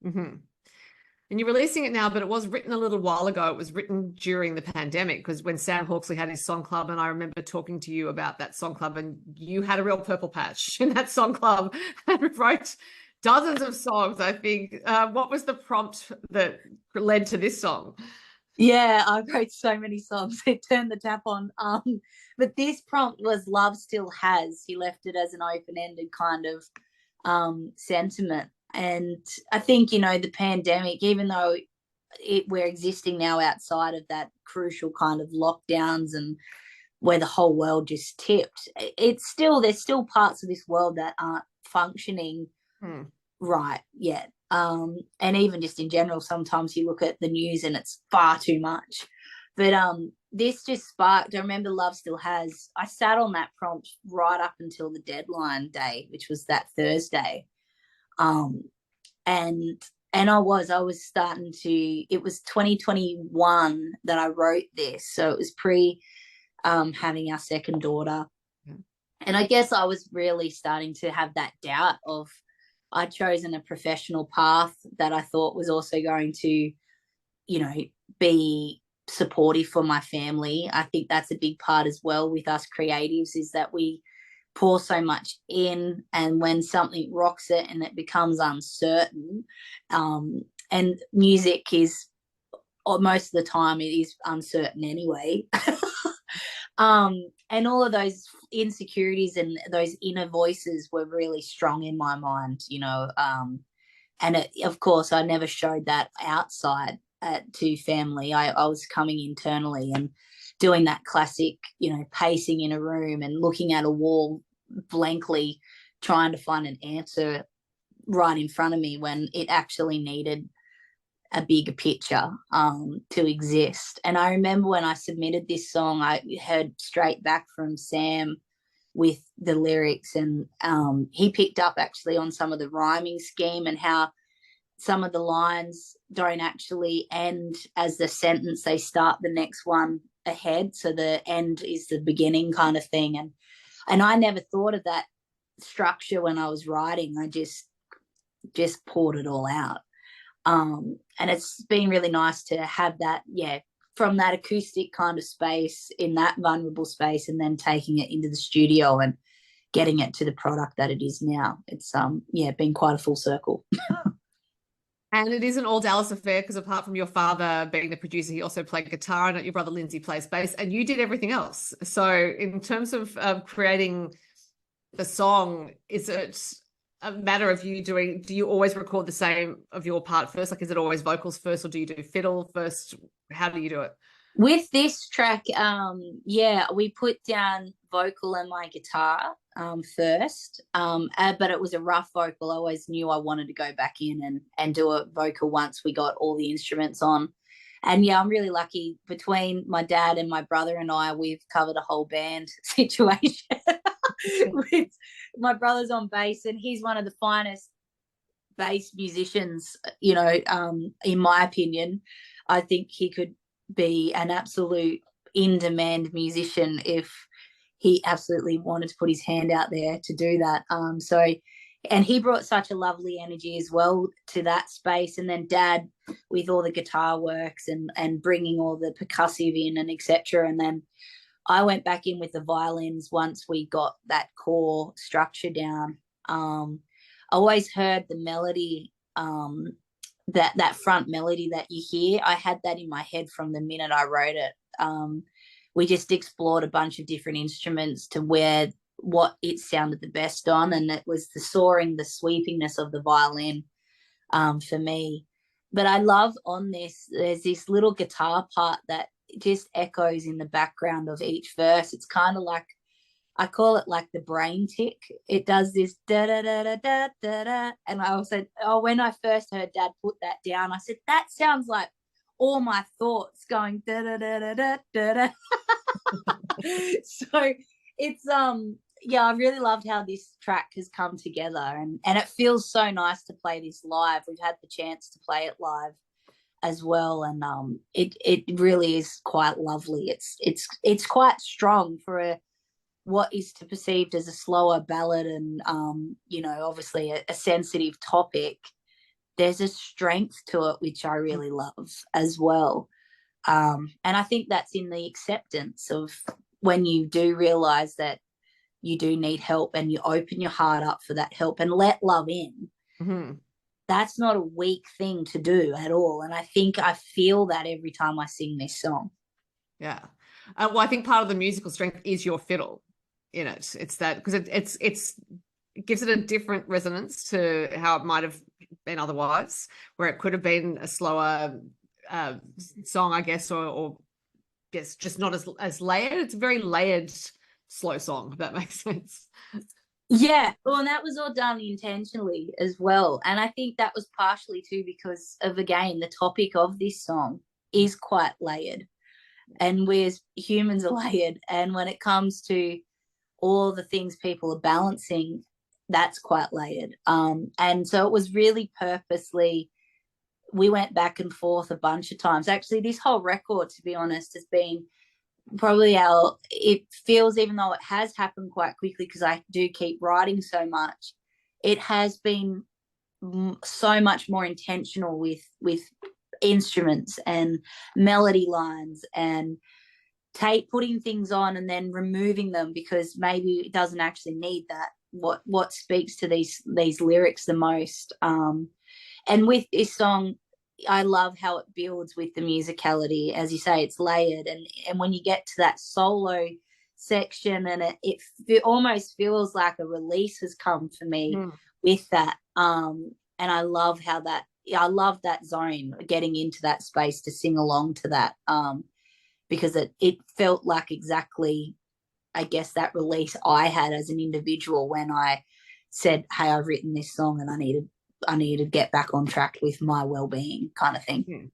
Mm-hmm. And you're releasing it now, but it was written a little while ago. It was written during the pandemic because when Sam Hawksley had his song club, and I remember talking to you about that song club, and you had a real purple patch in that song club and wrote dozens of songs, I think. What was the prompt that led to this song? Yeah, I wrote so many songs. It turned the tap on. But this prompt was "Love Still Has." He left it as an open-ended kind of sentiment. And I think, the pandemic, even though we're existing now outside of that crucial kind of lockdowns and where the whole world just tipped, there's still parts of this world that aren't functioning right yet. And even just in general, sometimes you look at the news and it's far too much. But this just sparked. I remember "Love Still Has." I sat on that prompt right up until the deadline day, which was that Thursday. And I was starting to. It was 2021 that I wrote this, so it was pre having our second daughter, and I guess I was really starting to have that doubt of I'd chosen a professional path that I thought was also going to, be supportive for my family. I think that's a big part as well with us creatives, is that we pour so much in, and when something rocks it and it becomes uncertain, and music is, or most of the time it is uncertain anyway. And all of those insecurities and those inner voices were really strong in my mind, and of course I never showed that outside to family. I was coming internally and doing that classic, pacing in a room and looking at a wall blankly, trying to find an answer right in front of me when it actually needed a bigger picture to exist. And I remember when I submitted this song, I heard straight back from Sam with the lyrics, and he picked up actually on some of the rhyming scheme and how some of the lines don't actually end as the sentence, they start the next one ahead, so the end is the beginning kind of thing. And I never thought of that structure when I was writing. I just poured it all out. And it's been really nice to have that, from that acoustic kind of space, in that vulnerable space, and then taking it into the studio and getting it to the product that it is now. It's been quite a full circle. And it is an all Dallas affair because apart from your father being the producer, he also played guitar, and your brother Lindsay plays bass, and you did everything else. So in terms of creating the song, is it a matter of you do you always record the same of your part first? Like, is it always vocals first, or do you do fiddle first? How do you do it? With this track, we put down vocal and my guitar first, but it was a rough vocal. I always knew I wanted to go back in and do a vocal once we got all the instruments on. And I'm really lucky. Between my dad and my brother and I, we've covered a whole band situation. With my brother's on bass, and he's one of the finest bass musicians, in my opinion. I think he could be an absolute in-demand musician if he absolutely wanted to put his hand out there to do that. And he brought such a lovely energy as well to that space. And then Dad with all the guitar works and bringing all the percussive in and etc. And then I went back in with the violins once we got that core structure down. I always heard the melody, that front melody that you hear. I had that in my head from the minute I wrote it. We just explored a bunch of different instruments to where what it sounded the best on, and it was the soaring, the sweepingness of the violin for me. But I love on this, there's this little guitar part that just echoes in the background of each verse. It's kind of like, I call it like the brain tick. It does this da da da da da da da. And I said, when I first heard Dad put that down, I said, that sounds like all my thoughts going da da da da da da da. So it's I really loved how this track has come together, and it feels so nice to play this live. We've had the chance to play it live as well, and it really is quite lovely. It's quite strong for what is to perceived as a slower ballad, and obviously a sensitive topic. there's a strength to it, which I really love as well. And I think that's in the acceptance of when you do realize that you do need help and you open your heart up for that help and let love in. Mm-hmm. That's not a weak thing to do at all. And I think I feel that every time I sing this song. Yeah. Well, I think part of the musical strength is your fiddle in it. It's that because it gives it a different resonance to how it might have been otherwise, where it could have been a slower song, I guess, or just not as layered. It's a very layered, slow song, if that makes sense. Yeah, well, and that was all done intentionally as well. And I think that was partially too because of, again, the topic of this song is quite layered. And we as humans are layered. And when it comes to all the things people are balancing, that's quite layered. And so it was really purposely, we went back and forth a bunch of times. Actually, this whole record, to be honest, has been probably it feels, even though it has happened quite quickly because I do keep writing so much, it has been so much more intentional with instruments and melody lines and putting things on and then removing them because maybe it doesn't actually need that. What speaks to these lyrics the most, and with this song, I love how it builds with the musicality. As you say, it's layered, and when you get to that solo section, and it almost feels like a release has come for me with that. And I love I love that zone, getting into that space to sing along to that, because it felt like exactly, I guess, that release I had as an individual when I said, hey, I've written this song and I need to get back on track with my well-being, kind of thing.